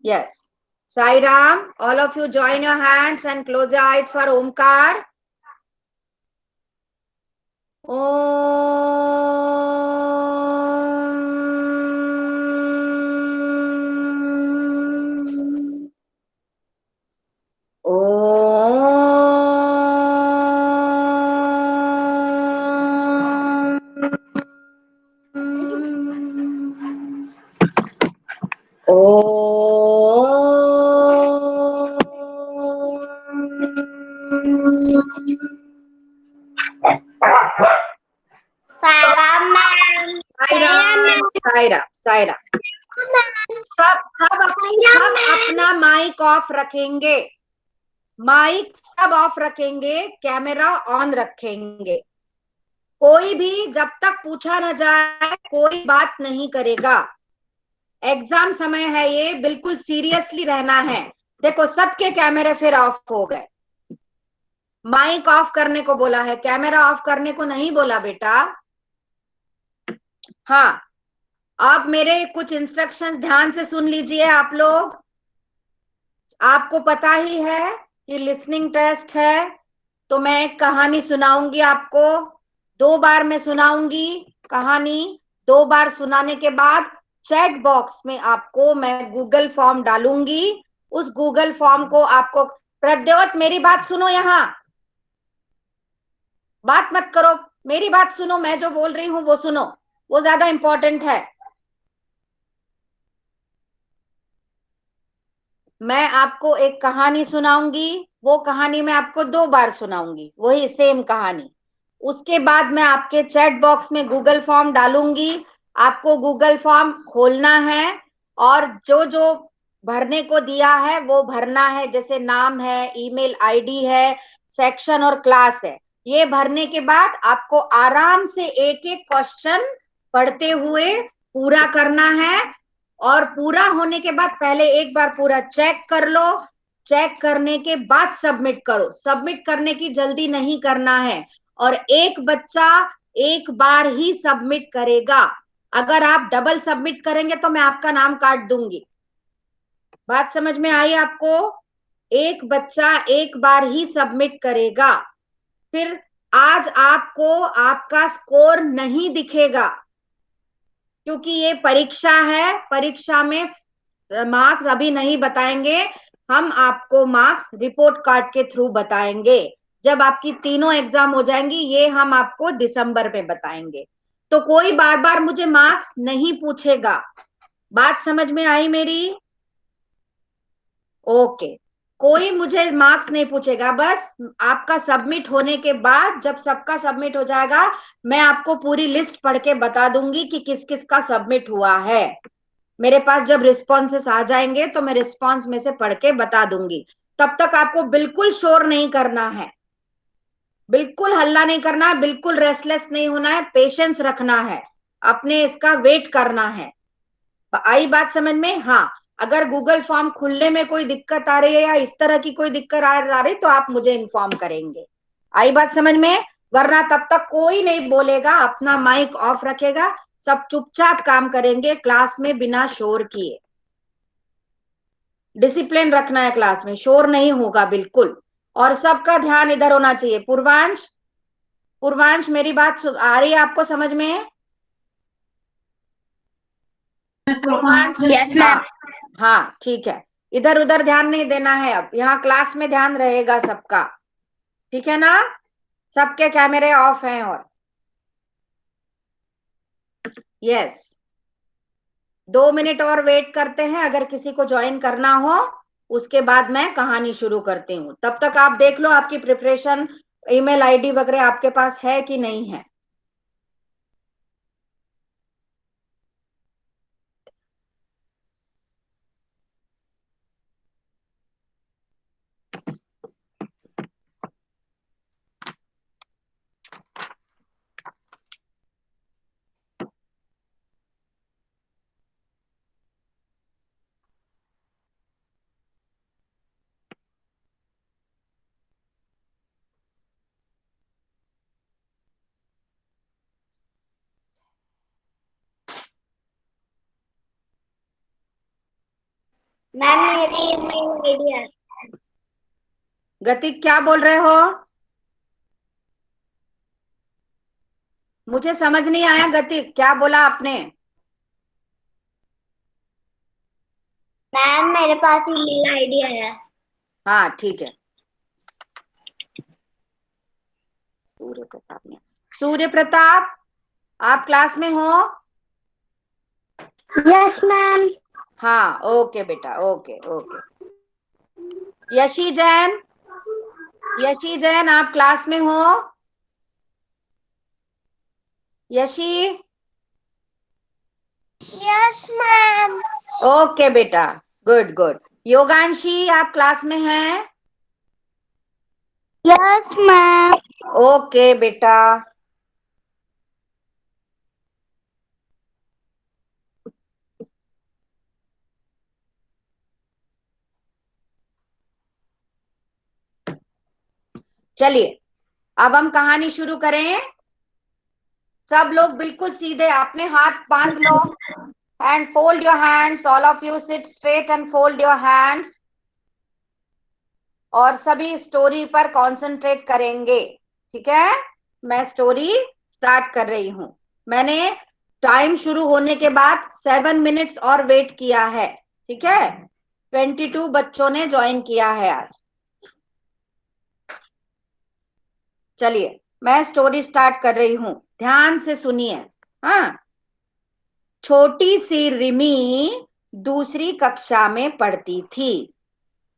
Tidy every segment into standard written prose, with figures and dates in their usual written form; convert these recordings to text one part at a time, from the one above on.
Yes. Sai Ram, all of you join your hands and close your eyes for Omkar. Om. Saira ma'am, Saira ma'am, Saira Saira सब सब सब अपना mic off रखेंगे, mic सब of रखेंगे, camera on रखेंगे। कोई भी जब तक पूछा न जाए कोई बात नहीं करेगा। एग्जाम समय है, ये बिल्कुल सीरियसली रहना है। देखो सबके कैमरे फिर ऑफ हो गए। माइक ऑफ करने को बोला है, कैमरा ऑफ करने को नहीं बोला बेटा। हाँ, आप मेरे कुछ इंस्ट्रक्शंस ध्यान से सुन लीजिए आप लोग। आपको पता ही है कि लिसनिंग टेस्ट है, तो मैं एक कहानी सुनाऊंगी आपको। 2 बार मैं सुनाऊंगी कहानी। 2 बार सुनाने के बाद चैट बॉक्स में आपको मैं गूगल फॉर्म डालूंगी। उस गूगल फॉर्म को आपको, प्रद्योत मेरी बात सुनो, यहाँ बात मत करो, मेरी बात सुनो, मैं जो बोल रही हूं वो सुनो, वो ज्यादा इंपॉर्टेंट है। मैं आपको एक कहानी सुनाऊंगी, वो कहानी मैं आपको 2 बार सुनाऊंगी, वही सेम कहानी। उसके बाद मैं आपके चैट बॉक्स में गूगल फॉर्म डालूंगी। आपको गूगल फॉर्म खोलना है और जो जो भरने को दिया है वो भरना है, जैसे नाम है, ईमेल आईडी है, सेक्शन और क्लास है। ये भरने के बाद आपको आराम से एक एक क्वेश्चन पढ़ते हुए पूरा करना है। और पूरा होने के बाद पहले एक बार पूरा चेक कर लो। चेक करने के बाद सबमिट करो। सबमिट करने की जल्दी नहीं करना है। और एक बच्चा एक बार ही सबमिट करेगा। अगर आप डबल सबमिट करेंगे तो मैं आपका नाम काट दूंगी। बात समझ में आई आपको? एक बच्चा एक बार ही सबमिट करेगा। फिर आज आपको आपका स्कोर नहीं दिखेगा, क्योंकि ये परीक्षा है। परीक्षा में मार्क्स अभी नहीं बताएंगे, हम आपको मार्क्स रिपोर्ट कार्ड के थ्रू बताएंगे। जब आपकी तीनों एग्जाम हो जाएंगी, ये हम आपको दिसंबर में बताएंगे। तो कोई बार बार मुझे मार्क्स नहीं पूछेगा। बात समझ में आई मेरी? ओके। कोई मुझे मार्क्स नहीं पूछेगा, बस आपका सबमिट होने के बाद, जब सबका सबमिट हो जाएगा, मैं आपको पूरी लिस्ट पढ़ के बता दूंगी कि किस किस का सबमिट हुआ है। मेरे पास जब रिस्पॉन्सेस आ जाएंगे तो मैं रिस्पॉन्स में से पढ़ के बता दूंगी। तब तक आपको बिल्कुल शोर नहीं करना है, बिल्कुल हल्ला नहीं करना है, बिल्कुल रेस्टलेस नहीं होना है, पेशेंस रखना है, अपने इसका वेट करना है। आई बात समझ में? हाँ। अगर गूगल फॉर्म खुलने में कोई दिक्कत आ रही है या इस तरह की कोई दिक्कत आ रही तो आप मुझे इन्फॉर्म करेंगे। आई बात समझ में? वरना तब तक कोई नहीं बोलेगा, अपना माइक ऑफ रखेगा, सब चुपचाप काम करेंगे क्लास में बिना शोर किए। डिसिप्लिन रखना है, क्लास में शोर नहीं होगा बिल्कुल। और सबका ध्यान इधर होना चाहिए। पूर्वांश, पूर्वांश मेरी बात आ रही है आपको समझ में? Purvansh, yes ma'am. हाँ हाँ ठीक है। इधर उधर ध्यान नहीं देना है, अब यहाँ क्लास में ध्यान रहेगा सबका। ठीक है ना? सबके कैमरे ऑफ हैं। और यस, 2 मिनट और वेट करते हैं, अगर किसी को ज्वाइन करना हो। उसके बाद मैं कहानी शुरू करती हूँ। तब तक आप देख लो आपकी प्रिपरेशन, ईमेल आईडी वगैरह आपके पास है कि नहीं है। मैम मेरी ईमेल आईडी है। गतिक क्या बोल रहे हो? मुझे समझ नहीं आया। गतिक क्या बोला आपने? मैम मेरे पास ईमेल आईडी है। हाँ ठीक है। सूर्य प्रताप ने, सूर्य प्रताप आप क्लास में हो? Yes ma'am. हाँ ओके बेटा, ओके ओके। यशी जैन, यशी जैन आप क्लास में हो? यशी? Yes ma'am. ओके बेटा, गुड गुड। योगांशी आप क्लास में हैं? Yes ma'am. ओके बेटा। चलिए अब हम कहानी शुरू करें। सब लोग बिल्कुल सीधे अपने हाथ बांध लो and fold your hands. All of you sit straight and fold your hands. और सभी स्टोरी पर कंसंट्रेट करेंगे, ठीक है? मैं स्टोरी स्टार्ट कर रही हूं। मैंने टाइम शुरू होने के बाद 7 मिनट्स और वेट किया है, ठीक है? 22 बच्चों ने ज्वाइन किया है आज। चलिए मैं स्टोरी स्टार्ट कर रही हूं, ध्यान से सुनिए। हाँ। छोटी सी रिमी दूसरी कक्षा में पढ़ती थी।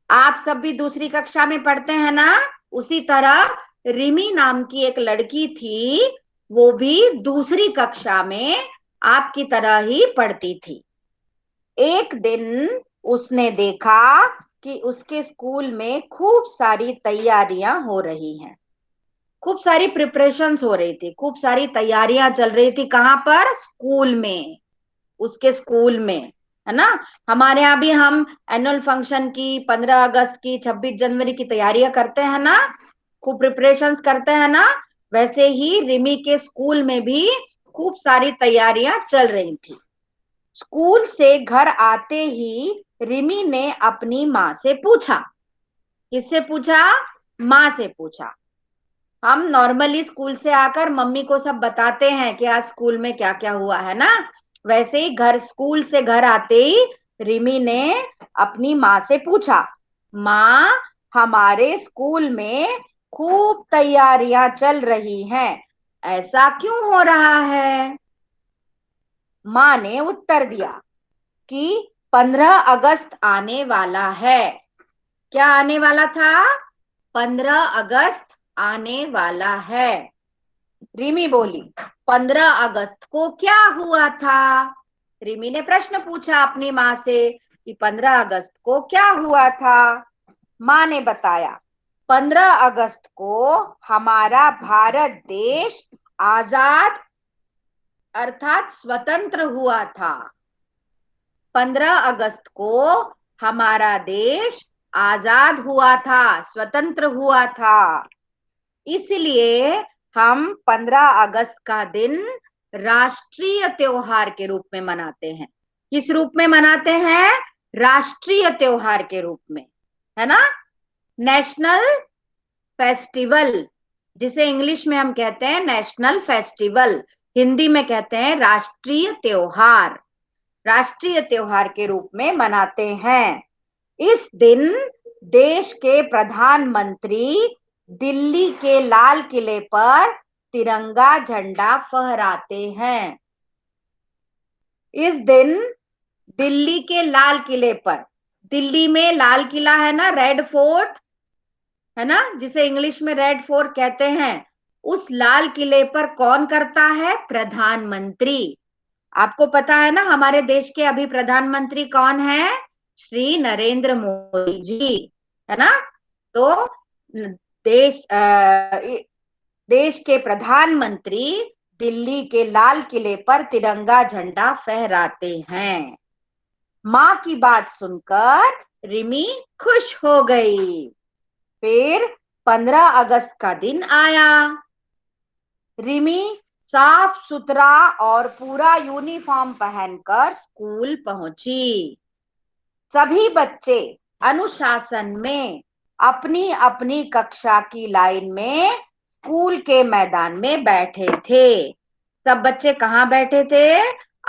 आप सब भी दूसरी कक्षा में पढ़ते हैं ना? उसी तरह रिमी नाम की एक लड़की थी, वो भी दूसरी कक्षा में आपकी तरह ही पढ़ती थी। एक दिन उसने देखा कि उसके स्कूल में खूब सारी तैयारियां हो रही हैं। खूब सारी प्रिपरेशंस हो रही थी, खूब सारी तैयारियां चल रही थी। कहाँ पर? स्कूल में, उसके स्कूल में, है ना? हमारे यहाँ भी हम एनुअल फंक्शन की, 15 अगस्त की, 26 जनवरी की तैयारियां करते हैं ना, खूब प्रिपरेशंस करते हैं ना। वैसे ही रिमी के स्कूल में भी खूब सारी तैयारियां चल रही थी। स्कूल से घर आते ही रिमी ने अपनी माँ से पूछा। किससे पूछा? माँ से पूछा। हम नॉर्मली स्कूल से आकर मम्मी को सब बताते हैं कि आज स्कूल में क्या क्या हुआ, है ना? वैसे ही घर, स्कूल से घर आते ही रिमी ने अपनी माँ से पूछा, माँ हमारे स्कूल में खूब तैयारियां चल रही हैं, ऐसा क्यों हो रहा है? माँ ने उत्तर दिया कि 15 अगस्त आने वाला है। क्या आने वाला था? 15 अगस्त आने वाला है। रिमी बोली, 15 अगस्त को क्या हुआ था? रिमी ने प्रश्न पूछा अपनी माँ से कि 15 अगस्त को क्या हुआ था। माँ ने बताया, 15 अगस्त को हमारा भारत देश आजाद अर्थात स्वतंत्र हुआ था। 15 अगस्त को हमारा देश आजाद हुआ था, स्वतंत्र हुआ था। इसलिए हम 15 अगस्त का दिन राष्ट्रीय त्योहार के रूप में मनाते हैं। किस रूप में मनाते हैं? राष्ट्रीय त्योहार के रूप में, है ना? नेशनल फेस्टिवल, जिसे इंग्लिश में हम कहते हैं नेशनल फेस्टिवल, हिंदी में कहते हैं राष्ट्रीय त्योहार। राष्ट्रीय त्योहार के रूप में मनाते हैं। इस दिन देश के प्रधानमंत्री दिल्ली के लाल किले पर तिरंगा झंडा फहराते हैं। इस दिन दिल्ली के लाल किले पर, दिल्ली में लाल किला है ना, रेड फोर्ट, है ना, जिसे इंग्लिश में रेड फोर्ट कहते हैं, उस लाल किले पर कौन करता है? प्रधानमंत्री। आपको पता है ना हमारे देश के अभी प्रधानमंत्री कौन है? श्री नरेंद्र मोदी जी, है ना? तो देश देश के प्रधानमंत्री दिल्ली के लाल किले पर तिरंगा झंडा फहराते हैं। माँ की बात सुनकर रिमी खुश हो गई। फिर 15 अगस्त का दिन आया। रिमी साफ सुथरा और पूरा यूनिफॉर्म पहनकर स्कूल पहुंची। सभी बच्चे अनुशासन में अपनी अपनी कक्षा की लाइन में स्कूल के मैदान में बैठे थे। सब बच्चे कहाँ बैठे थे?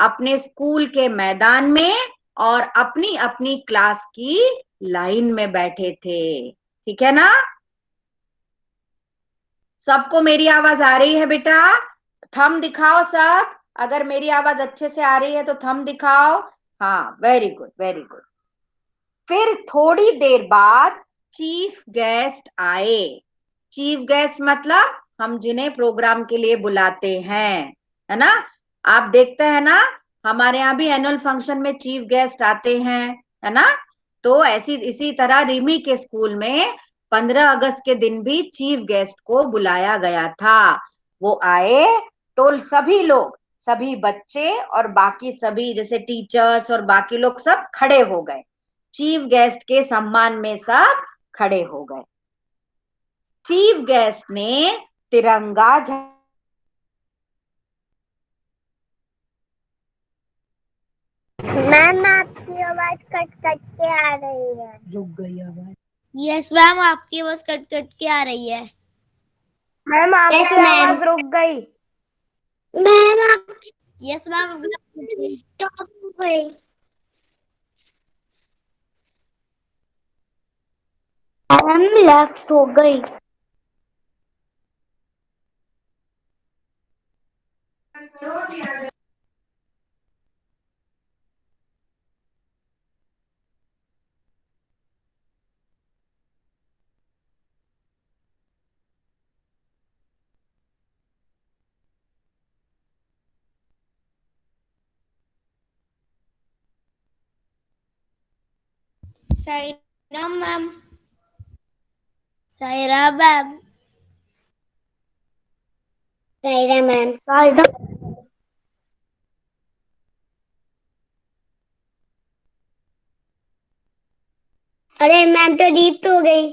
अपने स्कूल के मैदान में और अपनी अपनी क्लास की लाइन में बैठे थे। ठीक है ना? सबको मेरी आवाज आ रही है बेटा? थंब दिखाओ सब। अगर मेरी आवाज अच्छे से आ रही है तो थंब दिखाओ। हाँ, वेरी गुड, वेरी गुड। फिर थोड़ी देर बाद चीफ गेस्ट आए। चीफ गेस्ट मतलब हम जिन्हें प्रोग्राम के लिए बुलाते हैं, है ना? आप देखते हैं ना, हमारे यहाँ भी एनुअल फंक्शन में चीफ गेस्ट आते हैं, है ना? तो ऐसी इसी तरह रिमी के स्कूल में 15 अगस्त के दिन भी चीफ गेस्ट को बुलाया गया था। वो आए तो सभी लोग, सभी बच्चे और बाकी सभी जैसे टीचर्स और बाकी लोग सब खड़े हो गए। चीफ गेस्ट के सम्मान में सब खड़े हो गए। चीफ गेस्ट ने तिरंगा मैम आपकी आवाज कट कट के आ रही है। रुक गई आवाज। यस मैम, आपकी आवाज कट कट के आ रही है। मैम आपकी आवाज रुक गई। मैम यस मैम, स्टॉप हो गई। मैम लेफ्ट हो गई। Saira ma'am, Saira ma'am, Saira ma'am. अरे मैम तो दीप्त हो गई।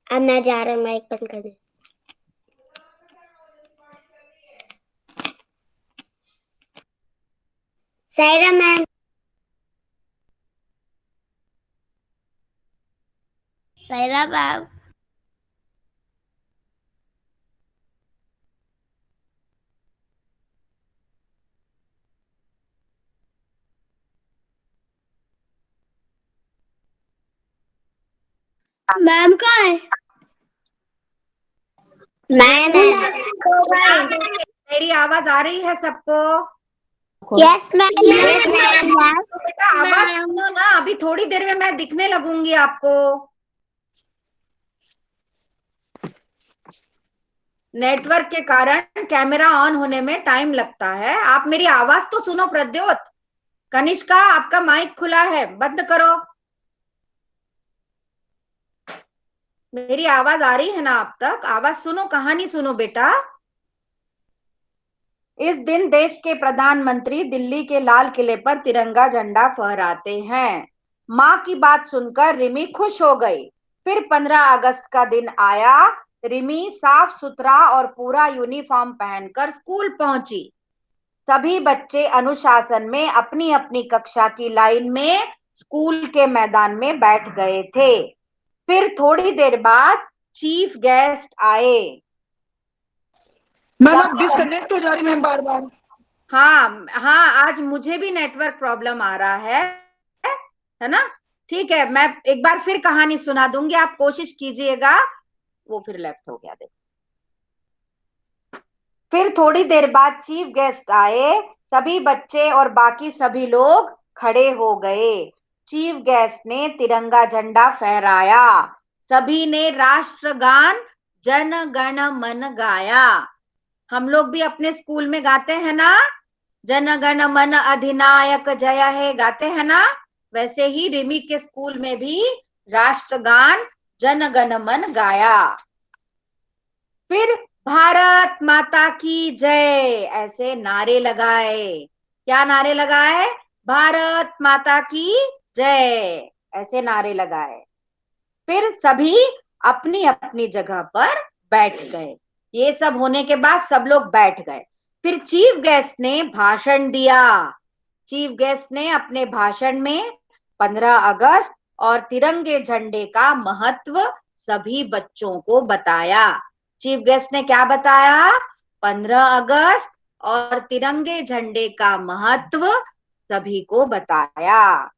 अब मैं जा रहा हूँ, माइक बंद कर दे। Saira ma'am. Saira ma'am, ma'am कहाँ है? मैम मेरी आवाज आ रही है सबको? Yes ma'am. तो बेटा आवाज सुनो ना, अभी थोड़ी देर में मैं दिखने लगूंगी आपको। नेटवर्क के कारण कैमरा ऑन होने में टाइम लगता है। आप मेरी आवाज तो सुनो। प्रद्योत, कनिष्का, आपका माइक खुला है, बंद करो। मेरी आवाज आ रही है ना आप तक? आवाज सुनो, कहानी सुनो बेटा। इस दिन देश के प्रधानमंत्री दिल्ली के लाल किले पर तिरंगा झंडा फहराते हैं। माँ की बात सुनकर रिमी खुश हो गई। फिर 15 अगस्त का दिन आया। रिमी साफ सुथरा और पूरा यूनिफॉर्म पहनकर स्कूल पहुंची। सभी बच्चे अनुशासन में अपनी अपनी कक्षा की लाइन में स्कूल के मैदान में बैठ गए थे। फिर थोड़ी देर बाद चीफ गेस्ट आए। मैम आप डिसकनेक्ट हो जा रही मैम बार बार। हाँ हाँ, आज मुझे भी नेटवर्क प्रॉब्लम आ रहा है ना? ठीक है, मैं एक बार फिर कहानी सुना दूंगी, आप कोशिश कीजिएगा। वो फिर लेफ्ट हो गया, देखो। फिर थोड़ी देर बाद चीफ गेस्ट आए। सभी बच्चे और बाकी सभी लोग खड़े हो गए। चीफ गेस्ट ने तिरंगा झंडा फहराया। सभी ने राष्ट्रगान जन गण मन गाया। हम लोग भी अपने स्कूल में गाते हैं ना, जन गण मन अधिनायक जय हे, गाते हैं ना? वैसे ही रिमी के स्कूल में भी राष्ट्रगान जन गण मन गाया। फिर भारत माता की जय ऐसे नारे लगाए। क्या नारे लगाए? भारत माता की जय ऐसे नारे लगाए। फिर सभी अपनी अपनी जगह पर बैठ गए। ये सब होने के बाद सब लोग बैठ गए। फिर चीफ गेस्ट ने भाषण दिया। चीफ गेस्ट ने अपने भाषण में 15 अगस्त और तिरंगे झंडे का महत्व सभी बच्चों को बताया। चीफ गेस्ट ने क्या बताया? 15 अगस्त और तिरंगे झंडे का महत्व सभी को बताया।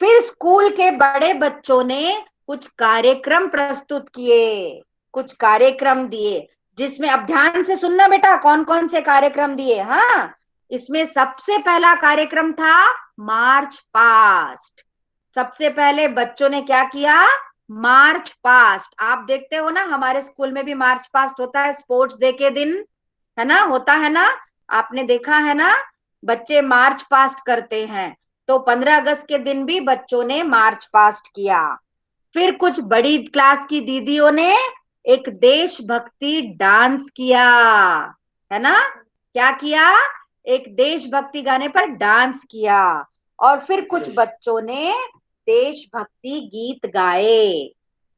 फिर स्कूल के बड़े बच्चों ने कुछ कार्यक्रम प्रस्तुत किए, कुछ कार्यक्रम दिए, जिसमें अब ध्यान से सुनना बेटा, कौन कौन से कार्यक्रम दिए। हाँ, इसमें सबसे पहला कार्यक्रम था मार्च पास्ट। सबसे पहले बच्चों ने क्या किया? March past. आप देखते हो ना, हमारे स्कूल में भी मार्च पास्ट होता है स्पोर्ट्स डे के दिन, है ना, होता है ना, आपने देखा है ना, बच्चे मार्च पास्ट करते हैं। तो 15 अगस्त के दिन भी बच्चों ने मार्च पास्ट किया। फिर कुछ बड़ी क्लास की दीदियों ने एक देशभक्ति डांस किया, है ना, क्या किया? एक देशभक्ति गाने पर डांस किया। और फिर कुछ बच्चों ने देशभक्ति गीत गाए।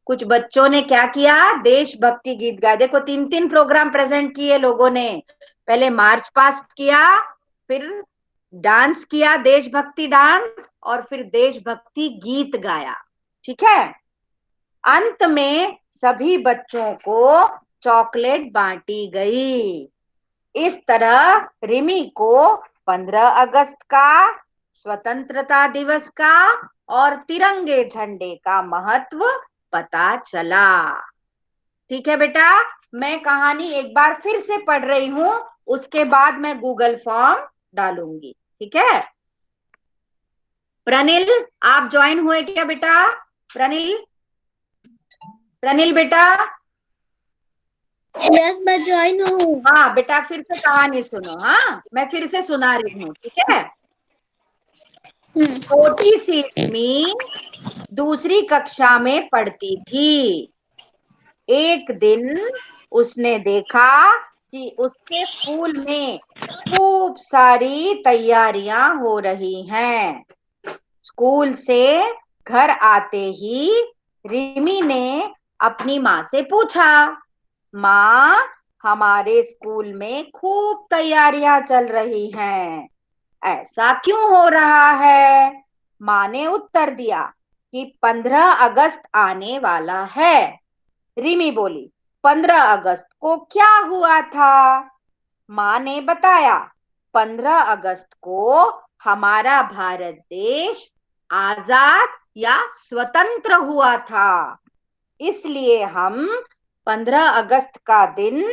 कुछ बच्चों ने क्या किया? देशभक्ति गीत गाए। देखो, 3-3 प्रोग्राम प्रेजेंट किए लोगों ने। पहले मार्च पास्ट किया, फिर डांस किया, देशभक्ति डांस, और फिर देशभक्ति गीत गाया। ठीक है। अंत में सभी बच्चों को चॉकलेट बांटी गई। इस तरह रिमी को 15 अगस्त का, स्वतंत्रता दिवस का और तिरंगे झंडे का महत्व पता चला। ठीक है बेटा, मैं कहानी एक बार फिर से पढ़ रही हूं, उसके बाद मैं गूगल फॉर्म डालूंगी। ठीक है। प्रनिल, आप ज्वाइन हुए क्या बेटा? प्रनिल, प्रनिल बेटा। यस मैं ज्वाइन हूँ। हाँ बेटा, फिर से कहानी सुनो। हाँ, मैं फिर से सुना रही हूँ। ठीक है। छोटी सी रिमी दूसरी कक्षा में पढ़ती थी। एक दिन उसने देखा कि उसके स्कूल में खूब सारी तैयारियां हो रही हैं। स्कूल से घर आते ही रिमी ने अपनी माँ से पूछा, माँ, हमारे स्कूल में खूब तैयारियां चल रही हैं, ऐसा क्यों हो रहा है? माँ ने उत्तर दिया कि 15 अगस्त आने वाला है। रिमी बोली, 15 अगस्त को क्या हुआ था? माँ ने बताया, 15 अगस्त को हमारा भारत देश आजाद या स्वतंत्र हुआ था। इसलिए हम 15 अगस्त का दिन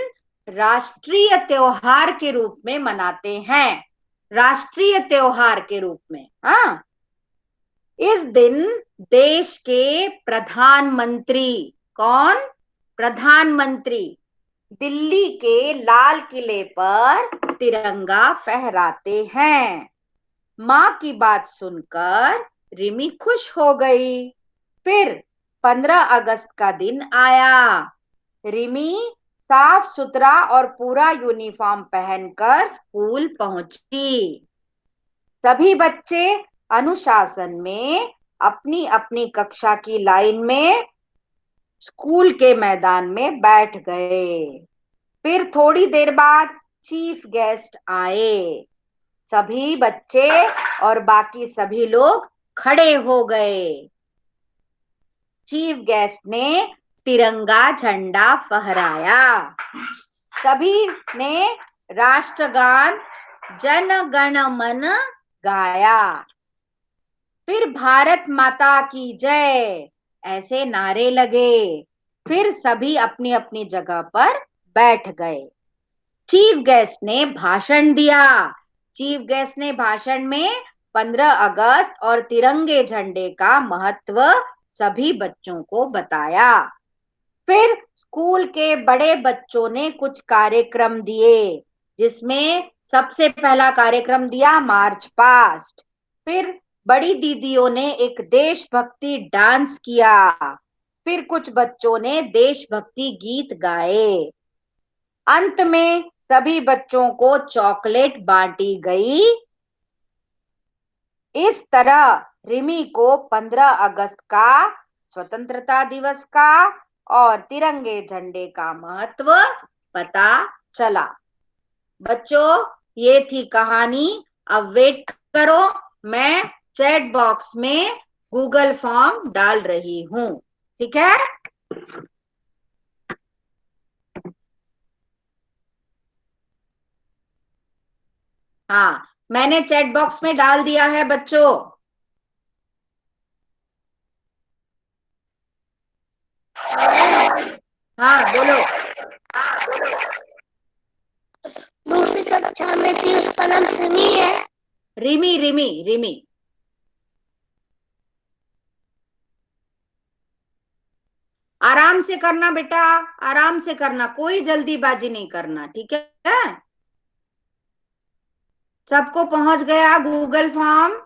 राष्ट्रीय त्योहार के रूप में मनाते हैं। राष्ट्रीय त्योहार के रूप में। हाँ, इस दिन देश के प्रधानमंत्री, कौन? प्रधानमंत्री दिल्ली के लाल किले पर तिरंगा फहराते हैं। माँ की बात सुनकर रिमी खुश हो गई। फिर 15 अगस्त का दिन आया। रिमी साफ सुथरा और पूरा यूनिफॉर्म पहनकर स्कूल पहुंची। सभी बच्चे अनुशासन में अपनी अपनी कक्षा की लाइन में स्कूल के मैदान में बैठ गए। फिर थोड़ी देर बाद चीफ गेस्ट आए। सभी बच्चे और बाकी सभी लोग खड़े हो गए। चीफ गेस्ट ने तिरंगा झंडा फहराया। सभी ने राष्ट्रगान जन गण मन गाया। फिर भारत माता की जय ऐसे नारे लगे। फिर सभी अपनी अपनी जगह पर बैठ गए। चीफ गेस्ट ने भाषण दिया। चीफ गेस्ट ने भाषण में 15 अगस्त और तिरंगे झंडे का महत्व सभी बच्चों को बताया। फिर स्कूल के बड़े बच्चों ने कुछ कार्यक्रम दिए, जिसमें सबसे पहला कार्यक्रम दिया मार्च पास्ट। फिर बड़ी दीदियों ने एक देशभक्ति डांस किया। फिर कुछ बच्चों ने देशभक्ति गीत गाए। अंत में सभी बच्चों को चॉकलेट बांटी गई। इस तरह रिमी को 15 अगस्त का, स्वतंत्रता दिवस का और तिरंगे झंडे का महत्व पता चला। बच्चों ये थी कहानी। अब वेट करो, मैं चैट बॉक्स में गूगल फॉर्म डाल रही हूं, ठीक है? हाँ, मैंने चैट बॉक्स में डाल दिया है बच्चों। हाँ बोलो। दूसरी कक्षा में थी, उसका नाम सिमी है। रिमी रिमी रिमी। आराम से करना बेटा, आराम से करना, कोई जल्दीबाजी नहीं करना, ठीक है? सबको पहुंच गया गूगल फॉर्म?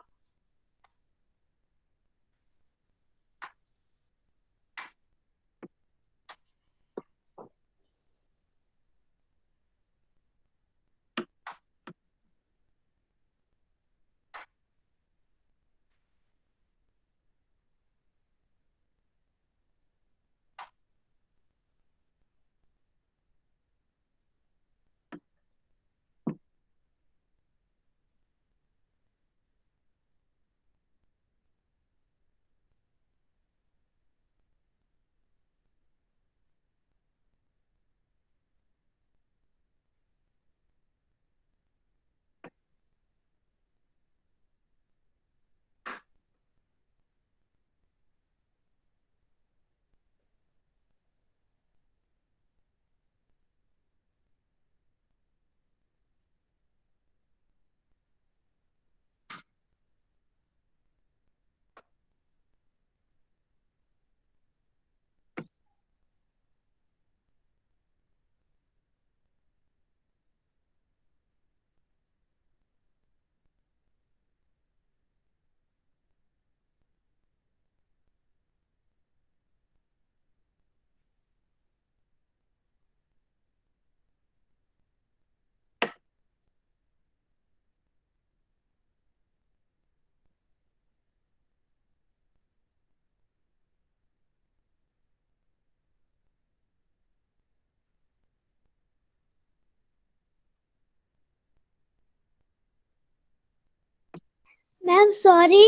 मैम सॉरी,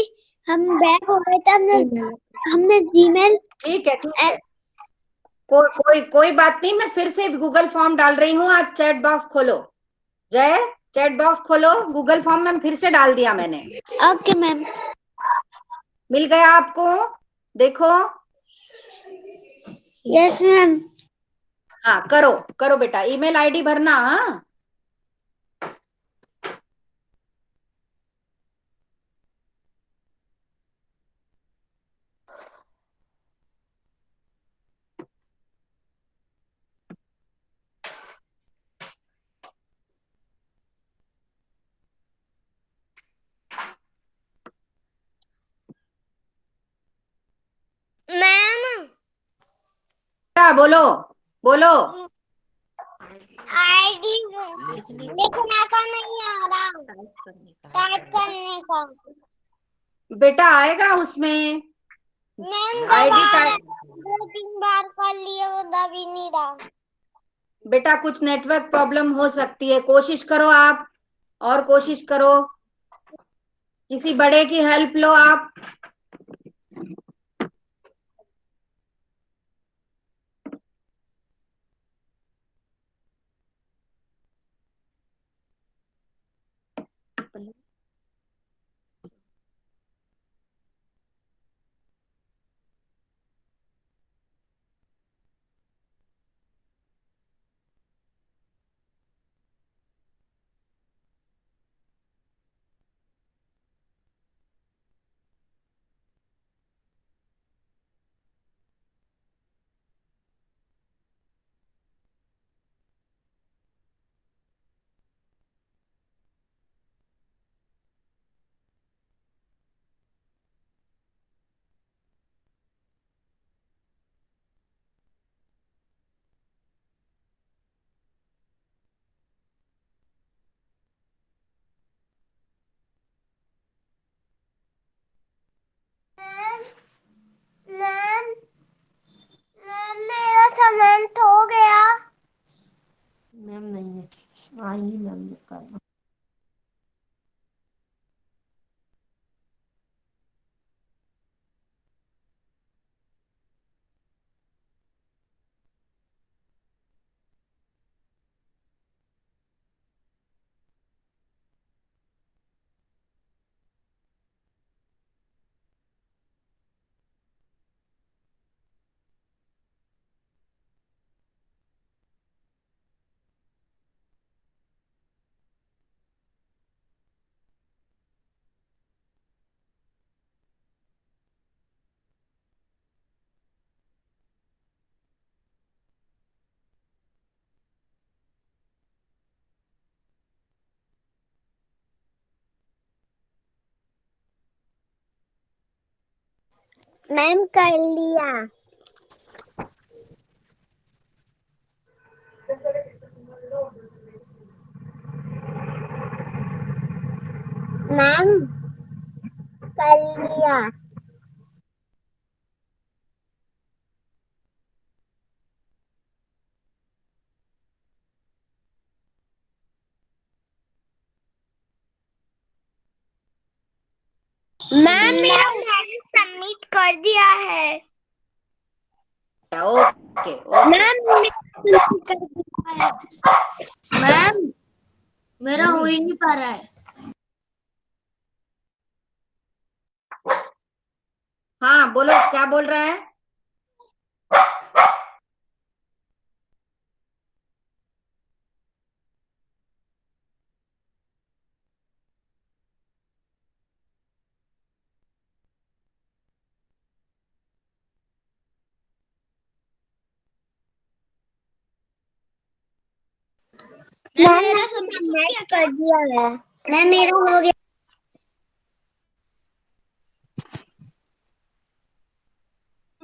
हम बैक हो गए थे। हमने जीमेल ठीक है ठीक है, कोई कोई बात नहीं, मैं फिर से गूगल फॉर्म डाल रही हूँ, आप चैट बॉक्स खोलो। जय, चैट बॉक्स खोलो, गूगल फॉर्म में फिर से डाल दिया मैंने। Okay ma'am. मिल गया आपको? देखो। Yes ma'am. हाँ करो, करो बेटा, ईमेल आईडी भरना। हाँ मैम बेटा, बोलो बोलो। आईडी लिखने का नहीं आ रहा, टाइप करने का। बेटा आएगा उसमें मैम आईडी दबा रहे, टाइप। 2-3 बार कर लिए, वो दब ही नहीं रहा। बेटा कुछ नेटवर्क प्रॉब्लम हो सकती है, कोशिश करो आप, और कोशिश करो, किसी बड़े की हेल्प लो आप। मैम कर लिया। मैम कर लिया। मैम मेरा मैंने सबमिट कर दिया है। Okay okay. मैम कर दिया है। मैम मेरा हो ही नहीं पा रहा है। हाँ बोलो, क्या बोल रहा है? मैम मेरा सबमिट कर दिया है। मैम मेरा हो गया।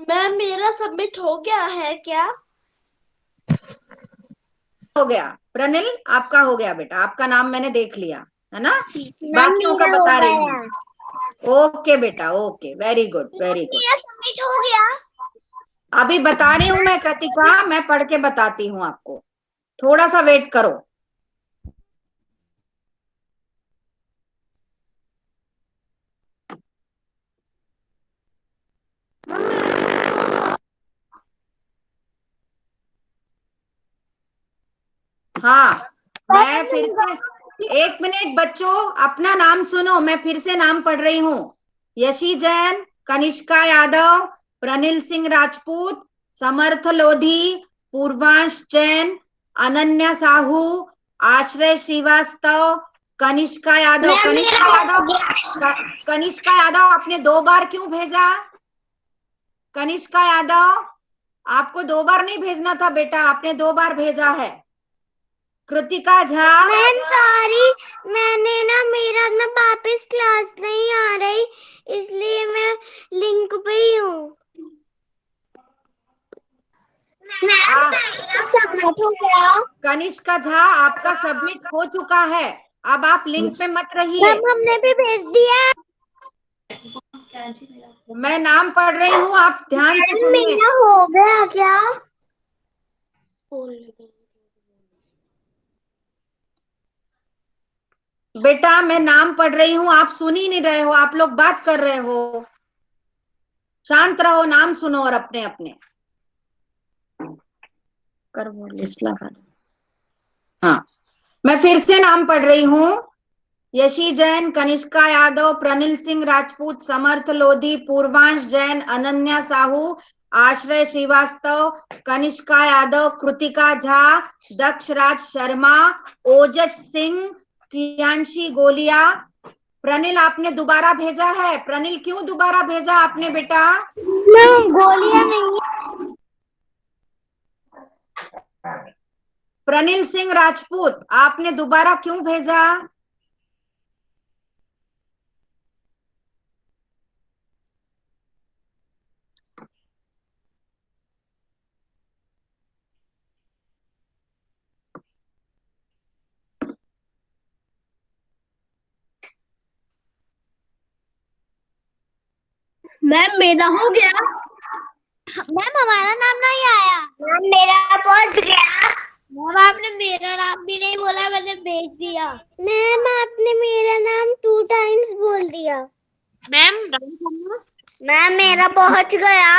मैम मेरा सबमिट हो गया है क्या? हो गया प्रणिल, आपका हो गया बेटा, आपका नाम मैंने देख लिया है ना। मैम बाकियों का मेरा हो बता रही गया। हूँ। ओके बेटा, okay, very good very good. मेरा सबमिट हो गया। अभी बता रही हूँ मैं कृतिका, मैं पढ़ के बताती हूँ आपको, थोड़ा सा वेट करो। हाँ, मैं फिर से, एक मिनट बच्चों, अपना नाम सुनो, मैं फिर से नाम पढ़ रही हूँ। यशी जैन, कनिष्का यादव, प्रनिल सिंह राजपूत, समर्थ लोधी, पूर्वांश जैन, अनन्या साहू, आश्रय श्रीवास्तव, कनिष्का यादव। कनिष्का यादव आपने 2 बार क्यों भेजा? कनिष्का यादव, आपको 2 बार नहीं भेजना था बेटा, आपने 2 बार भेजा है। कृतिका झा। मैम सॉरी, मैंने ना मेरा ना वापस क्लास नहीं आ रही, इसलिए मैं लिंक पे ही हूँ। सबमिट हो गया। कनिष्का झा, आपका सबमिट हो चुका है, अब आप लिंक पे मत रहिए। मैम हमने भी भेज दिया। मैं नाम पढ़ रही हूँ, आप ध्यान से सुनिए। मेरा हो गया क्या? बेटा मैं नाम पढ़ रही हूँ, आप सुन ही नहीं रहे हो, आप लोग बात कर रहे हो। शांत रहो, नाम सुनो और अपने अपने कर वो लिस्ट लगा। हाँ, मैं फिर से नाम पढ़ रही हूँ। यशी जैन, कनिष्का यादव, प्रनिल सिंह राजपूत, समर्थ लोधी, पूर्वांश जैन, अनन्या साहू, आश्रय श्रीवास्तव, कनिष्का यादव, कृतिका झा, दक्ष राज शर्मा, ओजस सिंह, कियांशी गोलिया। प्रनिल आपने दोबारा भेजा है, प्रनिल क्यों दोबारा भेजा आपने बेटा? मैम गोलियां नहीं प्रनिल सिंह राजपूत आपने दोबारा क्यों भेजा? मैम मेरा हो गया। मैम हमारा नाम नहीं आया। मैम मेरा पहुंच गया। मैम आपने मेरा नाम भी नहीं बोला, मैंने भेज दिया। मैम आपने मेरा नाम 2 टाइम्स बोल दिया। मैम मैम मेरा पहुंच गया।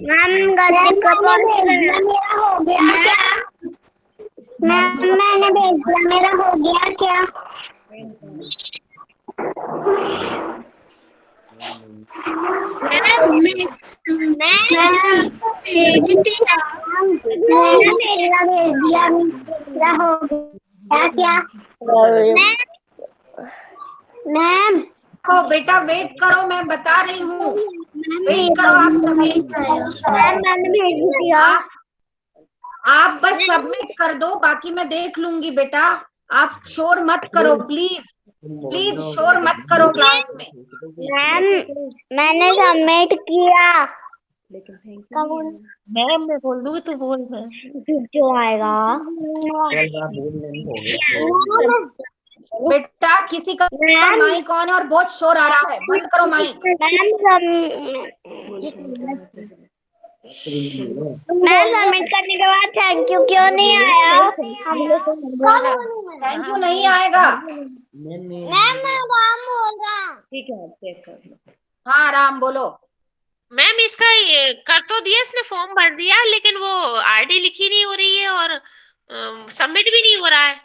मैम गलती का पहुंच गया। मेरा हो गया क्या? मैम मैंने भेज दिया, मेरा हो गया क्या? मैम ओ बेटा वेट करो, मैं बता रही हूँ, वेट करो आप सभी। मैंने भेज दिया। आप बस सबमिट कर दो, बाकी मैं देख लूंगी बेटा, आप शोर मत करो प्लीज। प्लीज शोर मत करो क्लास में। मैम मैंने सबमिट किया। मैम मैं बोल दूंगी तो बोल मैं। फिर क्यों आएगा? बेटा किसी का मैम माइक ऑन है और बहुत शोर आ रहा है, बंद करो माइक। मैम सबमिट करने के बाद थैंक यू क्यों नहीं आया? थैंक यू नहीं आएगा। मैम मैं राम बोल रहा हूँ। ठीक है चेक कर लो। हाँ राम बोलो। मैम इसका ये कर तो दिया, इसने फॉर्म भर दिया, लेकिन वो आईडी लिखी नहीं हो रही है और सबमिट भी नहीं हो रहा है।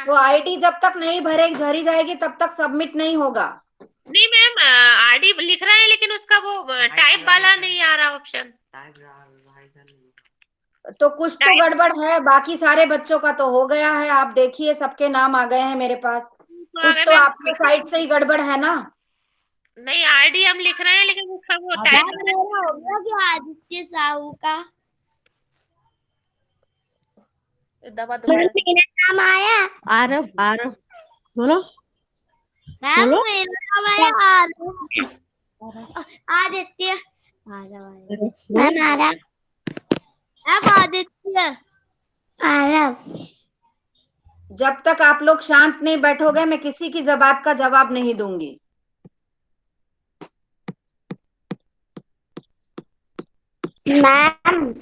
तो आईडी जब तक नहीं भरी जाएगी तब तक सबमिट नहीं होगा। नहीं मैम, आईडी लिख रहा है लेकिन उसका वो टाइप वाला नहीं आ रहा ऑप्शन। तो कुछ तो गड़बड़ है। बाकी सारे बच्चों का तो हो गया है, आप देखिए सबके नाम आ गए हैं मेरे पास। तो कुछ अगर तो मैम आपके साइड से ही गड़बड़ है ना। नहीं, आईडी हम लिख रहे हैं लेकिन उसका वो टाइप हो गया क्या आदित्य साहू का? दबा दोबारा। मेरा नाम आया। आरव आरव बोलो। मैम बोलो। मेरा नाम है आरव। आदित्य आरव। मैम आरव। मैम आदित्य आरव। जब तक आप लोग शांत नहीं बैठोगे मैं किसी की बात का जवाब नहीं दूंगी। मैम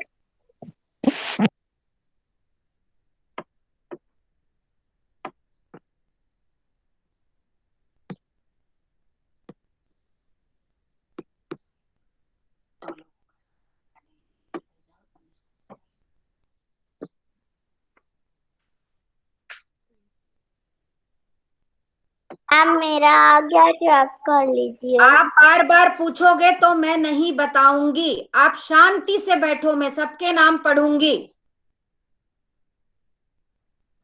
मैम मेरा आ गया, चेक कर लीजिए। आप बार बार पूछोगे तो मैं नहीं बताऊंगी। आप शांति से बैठो, मैं सबके नाम पढ़ूंगी।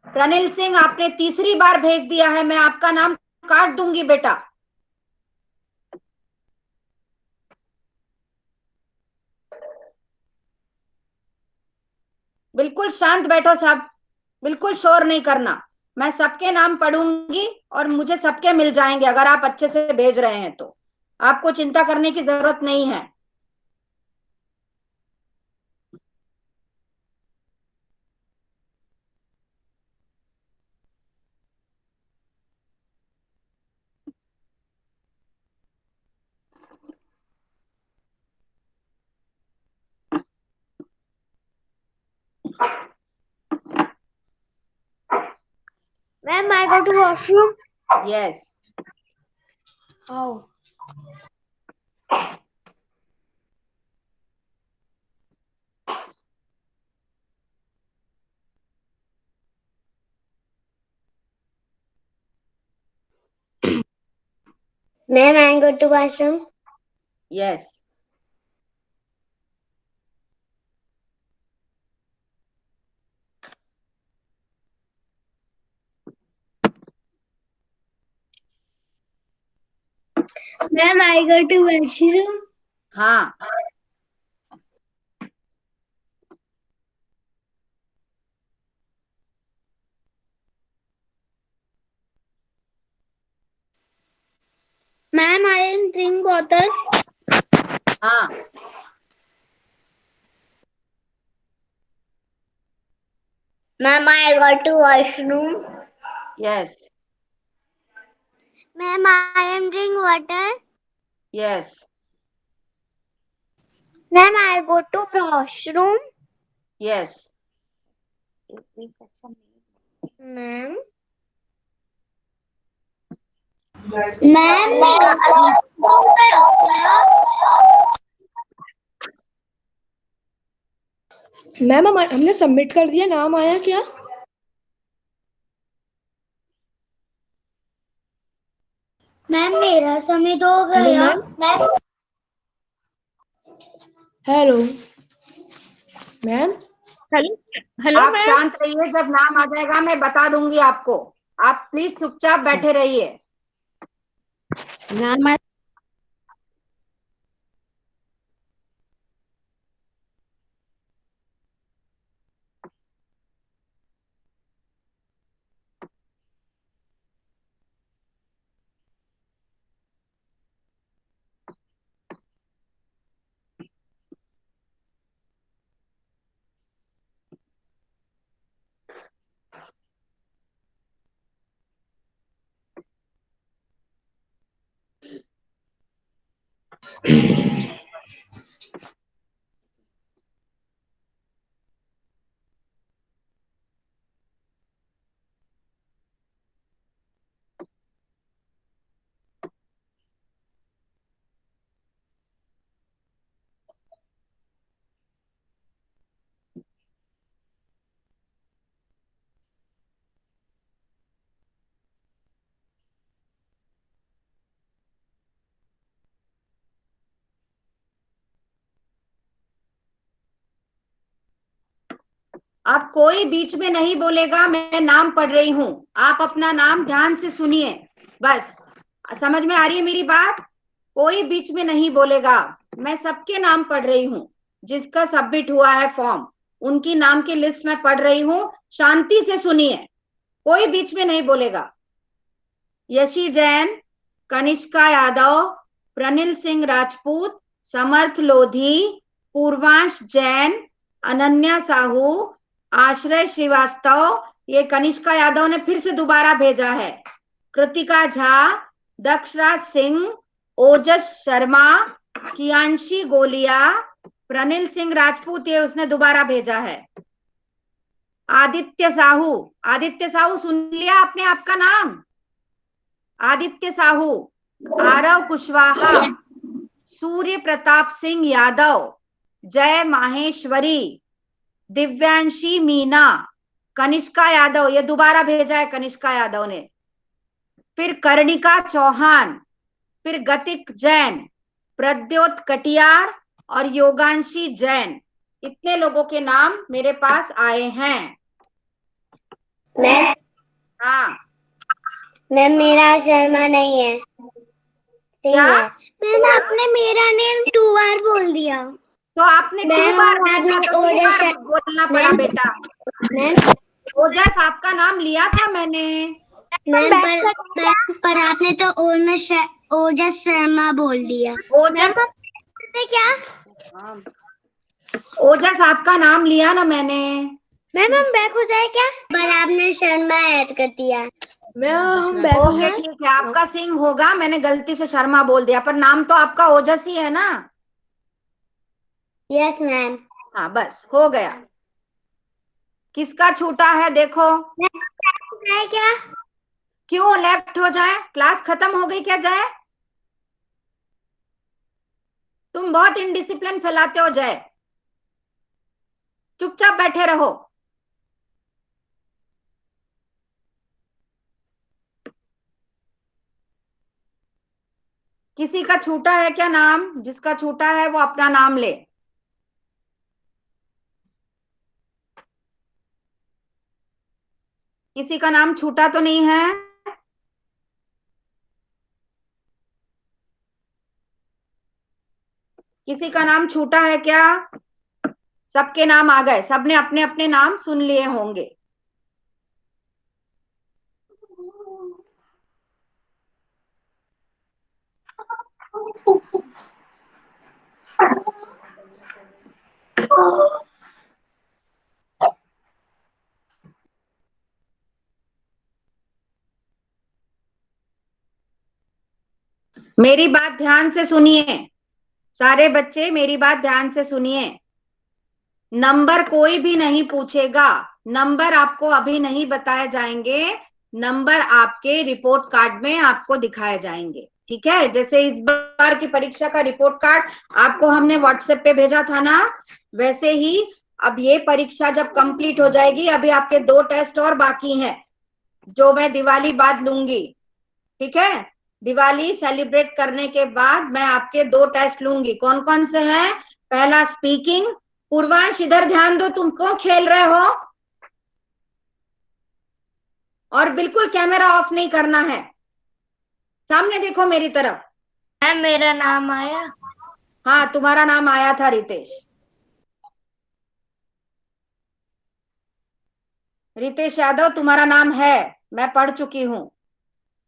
प्रनिल सिंह आपने तीसरी बार भेज दिया है, मैं आपका नाम काट दूंगी बेटा। बिल्कुल शांत बैठो सब, बिल्कुल शोर नहीं करना। मैं सबके नाम पढ़ूंगी और मुझे सबके मिल जाएंगे अगर आप अच्छे से भेज रहे हैं तो। आपको चिंता करने की जरूरत नहीं है। Ma'am I go to washroom. Yes. Ma'am I go to washroom. Yes. Ma'am I go to washroom. हाँ। Ma'am I am drink water. हाँ। Ma'am I go to washroom. Yes. Ma'am I am drink water. Yes. Ma'am I go to washroom. Yes. Ma'am ma'am ma'am हमने submit कर दिया, नाम आया क्या? Ma'am मेरा submit हो गया। Ma'am hello ma'am. Hello hello आप मैम। शांत रहिए, जब नाम आ जाएगा मैं बता दूंगी आपको। आप प्लीज चुपचाप बैठे रहिए। नाम अब कोई बीच में नहीं बोलेगा, मैं नाम पढ़ रही हूं, आप अपना नाम ध्यान से सुनिए। बस समझ में आ रही है मेरी बात? कोई बीच में नहीं बोलेगा, मैं सबके नाम पढ़ रही हूं, जिसका सबमिट हुआ है फॉर्म उनकी नाम की लिस्ट मैं पढ़ रही हूं। शांति से सुनिए, कोई बीच में नहीं बोलेगा। यशी जैन, कनिष्का यादव, प्रनिल सिंह राजपूत, समर्थ लोधी, पूर्वांश जैन, अनन्या साहू, आश्रय श्रीवास्तव, ये कनिष्का यादव ने फिर से दोबारा भेजा है। कृतिका झा, दक्षराज सिंह, ओजस शर्मा, कियांशी गोलिया, प्रनिल सिंह राजपूत, ये उसने दोबारा भेजा है। आदित्य साहू, आदित्य साहू सुन लिया आपने आपका नाम? आदित्य साहू, आरव कुशवाहा, सूर्य प्रताप सिंह यादव, जय माहेश्वरी, दिव्यांशी मीना, कनिष्का यादव, ये दोबारा भेजा है कनिष्का यादव ने। फिर कर्णिका चौहान, फिर गतिक जैन, प्रद्योत कटियार और योगांशी जैन, इतने लोगों के नाम मेरे पास आए हैं। मैम हाँ मैम मेरा शर्मा नहीं है, सही क्या? है। मैम आपने मेरा नेम 2 बार बोल दिया। तो आपने 2 बार भेजा तो 2 बार बोलना पड़ा बेटा। मैम ओजस आपका नाम लिया था मैंने। पर आपने तो ओजस शर्मा बोल दिया। ओजस क्या? ओजस आपका नाम लिया ना मैंने। मैम हम बैक हो जाए क्या? पर आपने शर्मा ऐड कर दिया। ओके ठीक है, आपका सिंह होगा, मैंने गलती से शर्मा बोल दिया, पर नाम तो आपका ओजस ही है ना। Yes ma'am. हाँ बस हो गया। किसका छूटा है देखो। है क्या? क्यों लेफ्ट हो जाए? क्लास खत्म हो गई क्या जाए? तुम बहुत इनडिसिप्लिन फैलाते हो जय, चुपचाप बैठे रहो। किसी का छूटा है क्या नाम? जिसका छूटा है वो अपना नाम ले। किसी का नाम छूटा तो नहीं है? किसी का नाम छूटा है क्या? सबके नाम आ गए, सबने अपने अपने नाम सुन लिए होंगे। मेरी बात ध्यान से सुनिए, सारे बच्चे मेरी बात ध्यान से सुनिए। नंबर कोई भी नहीं पूछेगा, नंबर आपको अभी नहीं बताए जाएंगे, नंबर आपके रिपोर्ट कार्ड में आपको दिखाए जाएंगे। ठीक है, जैसे इस बार की परीक्षा का रिपोर्ट कार्ड आपको हमने व्हाट्सएप पे भेजा था ना, वैसे ही अब ये परीक्षा जब कंप्लीट हो जाएगी, अभी आपके 2 टेस्ट और बाकी हैं जो मैं दिवाली बाद लूंगी। ठीक है, दिवाली सेलिब्रेट करने के बाद मैं आपके 2 टेस्ट लूंगी। कौन कौन से हैं? पहला स्पीकिंग। पूर्वांश इधर ध्यान दो, तुम क्यों खेल रहे हो? और बिल्कुल कैमरा ऑफ नहीं करना है, सामने देखो मेरी तरफ। मैम मेरा नाम आया? हाँ तुम्हारा नाम आया था रितेश। रितेश यादव तुम्हारा नाम है, मैं पढ़ चुकी हूं।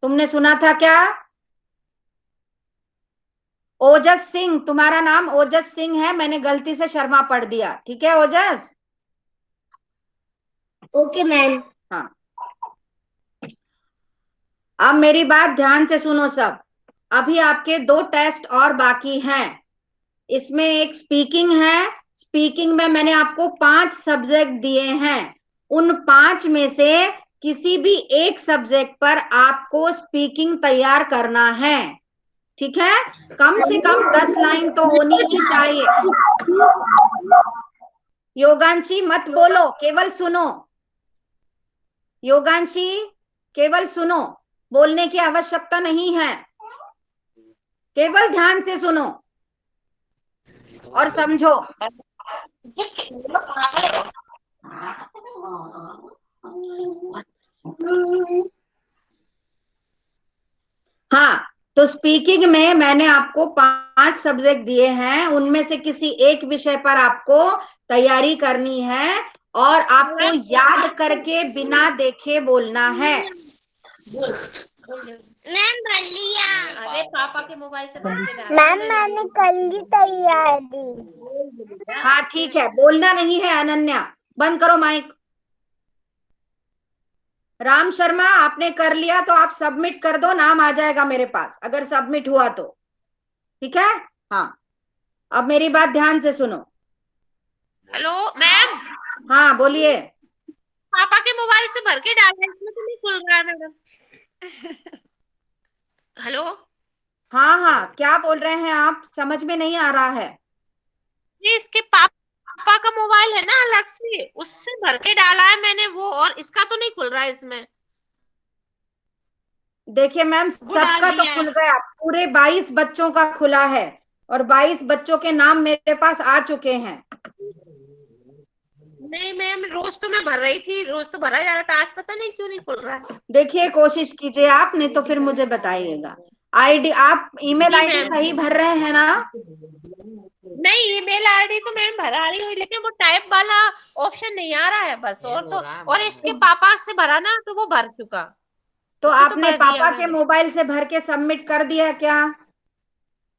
तुमने सुना था क्या? ओजस सिंह, तुम्हारा नाम ओजस सिंह है, मैंने गलती से शर्मा पढ़ दिया। ठीक है ओजस? Okay ma'am. हाँ, अब मेरी बात ध्यान से सुनो सब। अभी आपके 2 टेस्ट और बाकी हैं। इसमें एक स्पीकिंग है। स्पीकिंग में मैंने आपको 5 सब्जेक्ट दिए हैं। उन 5 में से किसी भी एक सब्जेक्ट पर आपको स्पीकिंग तैयार करना है। ठीक है, कम से कम 10 लाइन तो होनी ही चाहिए। योगांशी मत बोलो, केवल सुनो। योगांशी केवल सुनो, बोलने की आवश्यकता नहीं है, केवल ध्यान से सुनो और समझो। हाँ, तो स्पीकिंग में मैंने आपको 5 सब्जेक्ट दिए हैं, उनमें से किसी एक विषय पर आपको तैयारी करनी है और आपको याद करके बिना देखे बोलना है। मैम भर लिया। अरे पापा के मोबाइल से भर के डाला मैम मैंने कर ली तैयारी। हाँ ठीक है, बोलना नहीं है। अनन्या बंद करो माइक। राम शर्मा आपने कर लिया तो आप सबमिट कर दो, नाम आ जाएगा मेरे पास अगर सबमिट हुआ तो। ठीक है, हाँ अब मेरी बात ध्यान से सुनो। हेलो मैम, हाँ बोलिए। पापा के मोबाइल से भर के डाला है, इसमें तो नहीं खुल रहा है मैडम। हेलो, हाँ हाँ, क्या बोल रहे हैं आप, समझ में नहीं आ रहा है। ये इसके पापा का मोबाइल है ना अलग से, उससे भर के डाला है मैंने वो, और इसका तो नहीं खुल रहा है इसमें। देखिए मैम, सबका तो खुल गया, पूरे 22 बच्चों का खुला है और 22 बच्चों के नाम मेरे पास आ चुके हैं। नहीं मैम, रोज तो मैं भर रही थी, रोज तो भरा जा रहा था, आज पता नहीं क्यों नहीं खुल रहा है। देखिए कोशिश कीजिए आप, नहीं तो फिर मुझे बताइएगा। आईडी, आप ईमेल जी आईडी मैम। सही भर रहे हैं ना? नहीं, ईमेल आईडी तो मैम भरा रही हूँ, लेकिन वो टाइप वाला ऑप्शन नहीं आ रहा है बस। और तो और इसके पापा से भरा ना, तो वो भर चुका, तो उससे तो आपने भर दिया पापा के मैंने। मोबाइल से भर के सबमिट कर दिया क्या?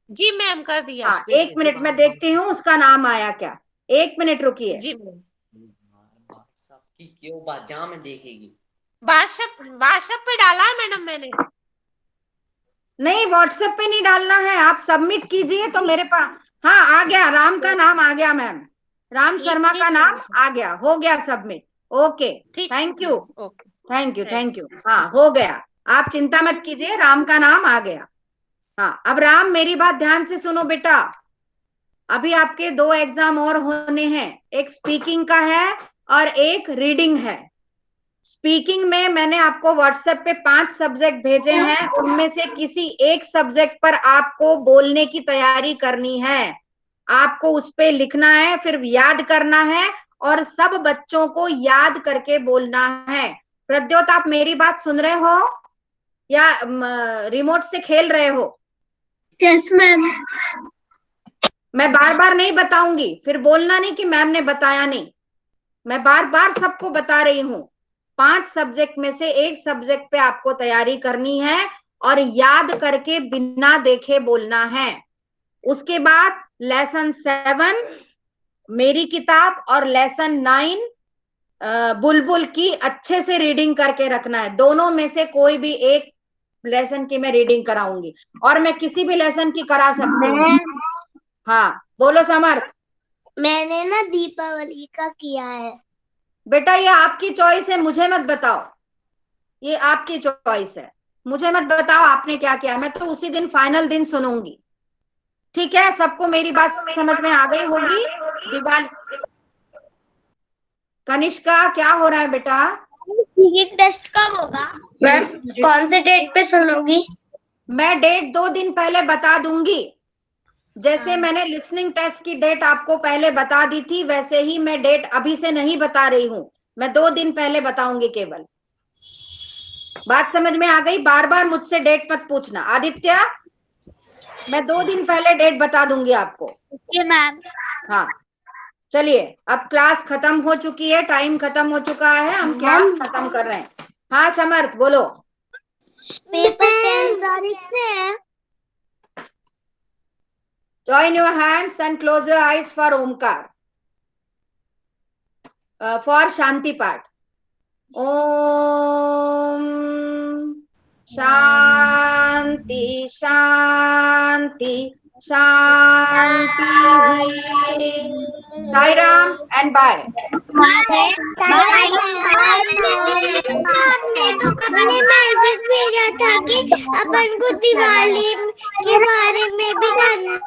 जी मैम, कर दिया। हाँ, 1 मिनट में देखती हूँ उसका नाम आया क्या। 1 मिनट रुकिए। जी मैम। सबकी क्यों बाजा में देखेगी। व्हाट्सएप व्हाट्सएप पे डाला है मैडम मैंने। नहीं, व्हाट्सएप पे नहीं डालना है, आप सबमिट कीजिए तो मेरे पास। हाँ आ गया, राम का नाम आ गया मैम, राम ठीक शर्मा का ठीक नाम मैम। आ गया, हो गया सबमिट। ओके, ठीक thank you. Ma'am, okay. Thank you, thank thank you. हाँ हो गया, आप चिंता मत कीजिए, राम का नाम आ गया। हाँ अब राम मेरी बात ध्यान से सुनो बेटा। अभी आपके 2 एग्जाम और होने हैं, एक स्पीकिंग का है और एक रीडिंग है। स्पीकिंग में मैंने आपको व्हाट्सएप पे 5 सब्जेक्ट भेजे हैं, उनमें से किसी एक सब्जेक्ट पर आपको बोलने की तैयारी करनी है। आपको उस पे लिखना है, फिर याद करना है और सब बच्चों को याद करके बोलना है। प्रद्योत आप मेरी बात सुन रहे हो या रिमोट से खेल रहे हो? Yes ma'am. मैं बार बार नहीं बताऊंगी, फिर बोलना नहीं कि मैम ने बताया नहीं। मैं बार बार सबको बता रही हूँ। 5 सब्जेक्ट में से एक सब्जेक्ट पे आपको तैयारी करनी है और याद करके बिना देखे बोलना है। उसके बाद लेसन 7 मेरी किताब और लेसन 9 बुलबुल की अच्छे से रीडिंग करके रखना है। दोनों में से कोई भी एक लेसन की मैं रीडिंग कराऊंगी और मैं किसी भी लेसन की करा सकती हूँ। हाँ बोलो समर्थ। मैंने ना दीपावली का किया है। बेटा ये आपकी चॉइस है, मुझे मत बताओ, ये आपकी चॉइस है, मुझे मत बताओ आपने क्या किया, मैं तो उसी दिन फाइनल दिन सुनूंगी। ठीक है, सबको मेरी बात समझ में आ गई होगी। दिवाली, कनिष्का क्या हो रहा है बेटा? स्पीकिंग टेस्ट कब होगा मैम? कौन से डेट पे सुनोगी? मैं डेट 2 दिन पहले बता दूंगी। जैसे मैंने लिसनिंग टेस्ट की डेट आपको पहले बता दी थी, वैसे ही मैं डेट अभी से नहीं बता रही हूँ, मैं 2 दिन पहले बताऊंगी केवल। बात समझ में आ गई? बार बार मुझसे डेट मत पूछना। आदित्य, मैं 2 दिन पहले डेट बता दूंगी आपको। Okay ma'am. हाँ चलिए, अब क्लास खत्म हो चुकी है, टाइम खत्म हो चुका है, हम क्लास खत्म कर रहे हैं। हाँ समर्थ बोलो। पेपर 10 तारीख से है। Join your hands and close your eyes for Omkar. For Shanti part. Om Shanti शांति शांति शांति। Sai Ram and bye. हमने मैसेज भेजा था कि अपन को दिवाली के बारे में भी जानना